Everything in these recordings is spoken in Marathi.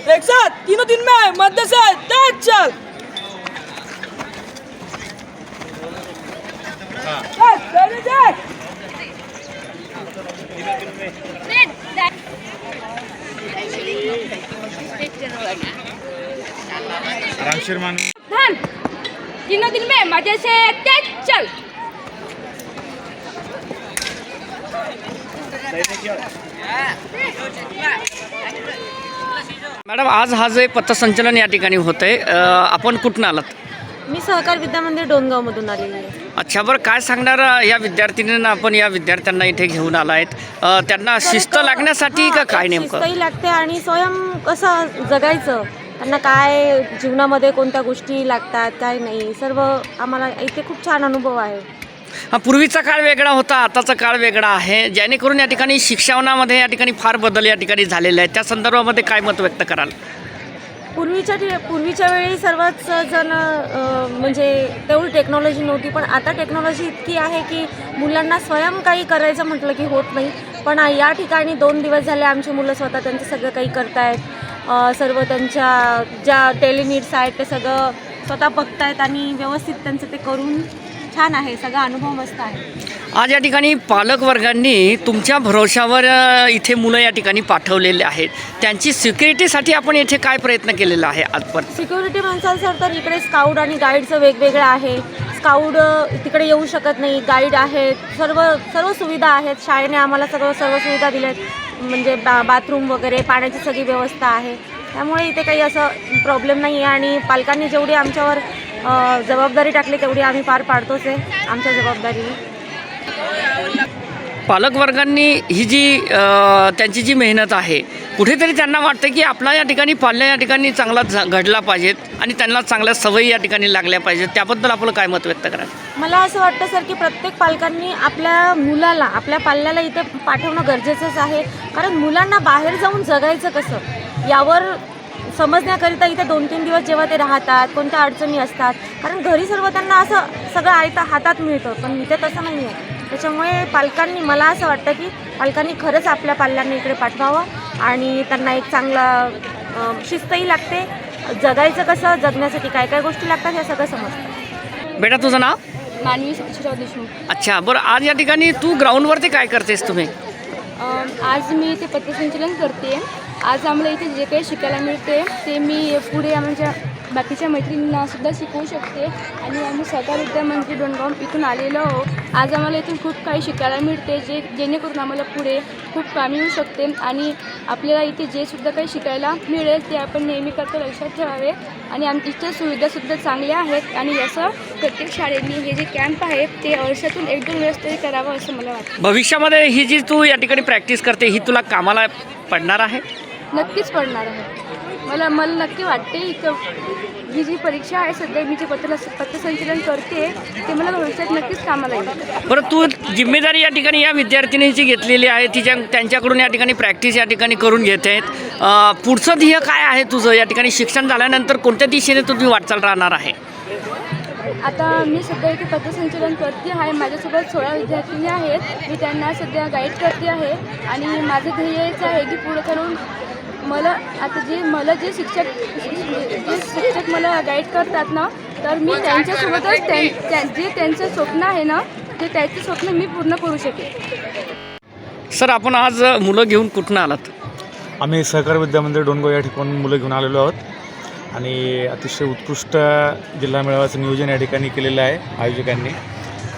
एक साथ तीनों दिन में मध्य से तेज चल। धन तीनों दिन में मजे से तेज चल। मॅडम, आज हा जे पथसंचलन या ठिकाणी होतंय, आपण कुठून आलात? मी सहकार विद्यामंदिर डोनगावमधून आलेली आहे. अच्छा, बरं काय सांगणार या विद्यार्थिनींना, आपण या विद्यार्थ्यांना इथे घेऊन आलायत, त्यांना शिस्त लागण्यासाठी का काय नेमकं? शिस्तही लागते आणि स्वयं कसं जगायचं, त्यांना काय जीवनामध्ये कोणत्या गोष्टी लागतात काय नाही, सर्व आम्हाला इथे खूप छान अनुभव आहे. हा, पूर्वीचा काळ वेगळा होता, आताचा काळ वेगळा आहे, जेणेकरून या ठिकाणी शिक्षणामध्ये या ठिकाणी फार बदल या ठिकाणी झालेले आहेत. त्या संदर्भामध्ये काय मत व्यक्त कराल? पूर्वीच्या वेळी सर्वच जण म्हणजे तेवढी टेक्नॉलॉजी नव्हती, पण आता टेक्नॉलॉजी इतकी आहे की मुलांना स्वयं काही करायचं म्हटलं की होत नाही. पण या ठिकाणी 2 दिवस झाले आमची मुलं स्वतः त्यांचं सगळं काही करतायत. सर्व त्यांच्या ज्या डेली नीड्स आहेत ते सगळं स्वतः बघतायत आणि व्यवस्थित त्यांचं ते करून छान आहे. सगळा अनुभव मस्त आहे. आज या ठिकाणी पालक वर्गांनी तुमच्या भरोशावर इथे मुलं या ठिकाणी पाठवलेले आहेत. त्यांची सिक्युरिटीसाठी आपण इथे काय प्रयत्न केलेला आहे आजपर्यंत? सिक्युरिटी म्हणसाल सर तर इकडे स्काउट आणि गाईडचं वेगवेगळं आहे. स्काउट तिकडे येऊ शकत नाही, गाईड आहेत, सर्व सुविधा आहेत. शाळेने आम्हाला सर्व सुविधा दिल्यात, म्हणजे बाथरूम वगैरे, पाण्याची सगळी व्यवस्था आहे. त्यामुळे इथे काही असं प्रॉब्लेम नाही आहे आणि पालकांनी जेवढी आमच्यावर जबाबदारी टाकली तेवढी आम्ही पार पाडतोच आहे आमच्या जबाबदारीने. पालक वर्गांनी ही जी त्यांची जी मेहनत आहे, कुठेतरी त्यांना वाटतं की आपला या ठिकाणी पाल्य या ठिकाणी चांगला घडला पाहिजेत आणि त्यांना चांगल्या सवयी या ठिकाणी लागल्या पाहिजेत. त्याबद्दल आपलं काय मत व्यक्त कराल? मला असं वाटतं सर की प्रत्येक पालकांनी आपल्या मुलाला, आपल्या पाल्याला इथे पाठवणं गरजेचंच आहे. कारण मुलांना बाहेर जाऊन जगायचं कसं यावर समजण्याकरिता इथे 2-3 दिवस जेव्हा ते राहतात, कोणत्या अडचणी असतात, कारण घरी सर्व त्यांना असं सगळं आयतं हातात मिळतं, पण इथे तसं नाही आहे. त्याच्यामुळे पालकांनी, मला असं वाटतं की पालकांनी खरंच आपल्या पाल्यांना इकडे पाठवावं आणि त्यांना एक चांगला शिस्तही लागते. जगायचं कसं, जगण्यासाठी काय काय गोष्टी लागतात हे सगळं समजतं. बेटा, तुझं नाव? मानवी सतीशराव देशमुख. अच्छा, बरं, आज या ठिकाणी तू ग्राउंडवरती काय करतेस तुम्ही? आज मी ते पथसंचलन करते. आज आम्हाला इथे जे काही शिकायला मिळते ते मी पुढे आमच्या बाकीच्या मैत्रिणींना सुद्धा शिकवू शकते आणि आम्ही सहकार विद्यामंदिर डोणगाव इथून आलेलो आहोत. आज आम्हाला इथून खूप काही शिकायला मिळते, जेणेकरून आम्हाला पुढे खूप कामी येऊ शकते आणि आपल्याला इथे जे सुद्धा काही शिकायला मिळेल ते आपण नेहमी करता लक्षात ठेवावे. आणि आमच्या सुविधासुद्धा चांगल्या आहेत आणि असं प्रत्येक शाळेने हे जे कॅम्प आहेत ते वर्षातून 1-2 वेळेस तरी करावं असं मला वाटतं. भविष्यामध्ये ही जी तू या ठिकाणी प्रॅक्टिस करते ही तुला कामाला पडणार आहे? नक्कीच पडणार आहे. मला नक्की वाटते की ही जी परीक्षा आहे सध्या मी जे पथसंचलन करते ते मला भविष्यात नक्कीच कामाला येईल. बरं, तू जिम्मेदारी या ठिकाणी या विद्यार्थिनीची घेतलेली आहे, त्यांच्याकडून या ठिकाणी प्रॅक्टिस या ठिकाणी करून घेत आहेत. पुढचं ध्येय काय आहे तुझं? या ठिकाणी शिक्षण झाल्यानंतर कोणत्या दिशेने तुम्ही वाटचाल राहणार आहे? आता मी सध्या इथे पथसंचलन करते आहे. माझ्यासोबत 16 विद्यार्थिनी आहेत. मी त्यांना सध्या गाईड करते आहे आणि माझं ध्येय हेच आहे की पुढे करून जे शिक्षक मला गाईड करतात ना, तर मी त्यांच्यासोबतच जे त्यांचं स्वप्न आहे ना ते त्याचं स्वप्न मी पूर्ण करू शकेन. सर, आपण आज मुलं घेऊन कुठून आलात? आम्ही सहकार विद्यामंदिर डोणगाव या ठिकाणी मुलं घेऊन आलेलो आहोत आणि अतिशय उत्कृष्ट जिल्हा मेळाव्याचं नियोजन या ठिकाणी केलेलं आहे आयोजकांनी.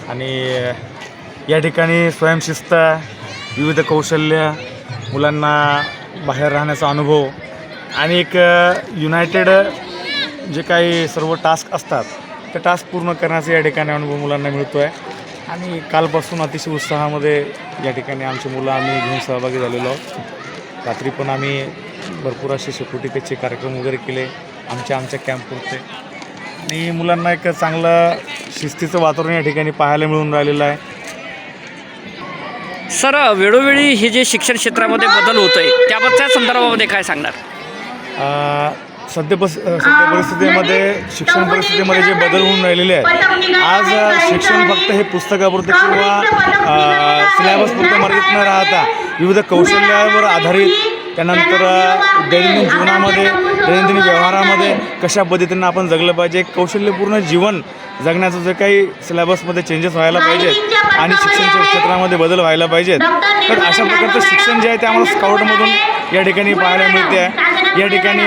आणि या ठिकाणी स्वयंशिस्त, विविध कौशल्य, मुलांना बाहेर राहण्याचा अनुभव आणि एक युनायटेड जे काही सर्व टास्क असतात ते टास्क पूर्ण करण्याचा या ठिकाणी अनुभव मुलांना मिळतो आहे. आणि कालपासून अतिशय उत्साहामध्ये या ठिकाणी आमची मुलं आम्ही घेऊन सहभागी झालेलो आहोत. रात्री पण आम्ही भरपूर असे शेकोटीचे कार्यक्रम वगैरे केले आमच्या कॅम्पपुरते आणि मुलांना एक चांगलं शिस्तीचं वातावरण या ठिकाणी पाहायला मिळून राहिलेलं आहे. सर, वेळोवेळी हे जे शिक्षण क्षेत्रामध्ये बदल होत आहे त्याबद्दलच्या संदर्भामध्ये काय सांगणार? सध्या परिस्थितीमध्ये शिक्षण परिस्थितीमध्ये जे बदल होऊन राहिलेले आहेत, आज शिक्षण फक्त हे पुस्तकापुरतं किंवा सिलेबसपुरतं मर्यादित न राहता विविध कौशल्यावर आधारित त्यानंतर दैनंदिन जीवनामध्ये दैनंदिन व्यवहारामध्ये कशा पद्धतीनं आपण जगलं पाहिजे, कौशल्यपूर्ण जीवन जगण्याचं जे काही सिलेबसमध्ये चेंजेस व्हायला पाहिजेत आणि शिक्षणाच्या क्षेत्रामध्ये बदल व्हायला पाहिजेत. तर अशा प्रकारचं शिक्षण जे आहे ते आम्हाला स्काउटमधून या ठिकाणी पाहायला मिळते आहे. या ठिकाणी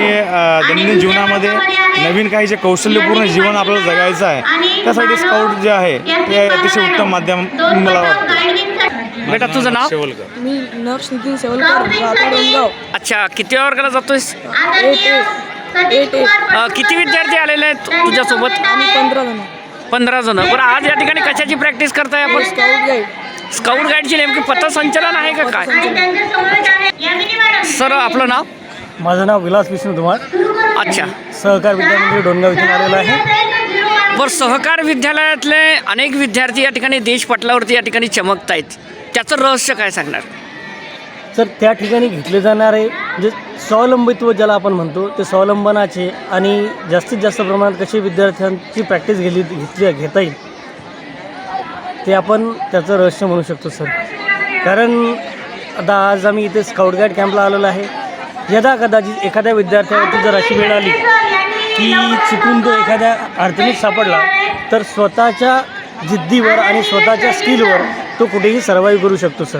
दैनंदिन जीवनामध्ये नवीन काही जे कौशल्यपूर्ण जीवन आपल्याला जगायचं आहे त्यासाठी स्काउट जे आहे ते अतिशय उत्तम माध्यम मला वाटतं. बेटा तुझं नाव? शेवलकर. मी नर्स नितीन सेवलकर, राहतो डोंगाव. अच्छा, किती वर्गाला जातोयस? 8 किती विद्यार्थी आलेले आहेत तुझ्यासोबत? आम्ही 15 जण. 15 जण. बरं, आज या ठिकाणी कशाची प्रॅक्टिस करताय आपण? Scout guide. स्काउट गाईडची नेमकी पथसंचलन आहे का काय? सर आपलं नाव? माझं नाव विलास विष्णू धुमाळ, अच्छा. सहकार विद्यामंदिर डोणगाव इथून आलेलो आहे. बरं, सहकार विद्यालयातले अनेक विद्यार्थी या ठिकाणी देशपटलावरती या ठिकाणी चमकत आहेत, त्याचं रहस्य काय सांगणार? तर त्या ठिकाणी घेतले जाणारे जे स्वावलंबित्व ज्याला आपण म्हणतो ते स्वावलंबनाचे आणि जास्तीत जास्त प्रमाणात कशी विद्यार्थ्यांची प्रॅक्टिस घेता येईल ते आपण त्याचं रहस्य म्हणू शकतो सर. कारण आता आज आम्ही इथे स्काउट गाईड कॅम्पला आलेलो आहे. यदा कदाचित एखाद्या विद्यार्थ्यावरती जर अशी वेळ आली की चुकून तो एखाद्या अडचणीत सापडला तर स्वतःच्या जिद्दीवर आणि स्वतःच्या स्किलवर तो कुठेही सर्वाईव्ह करू शकतो सर.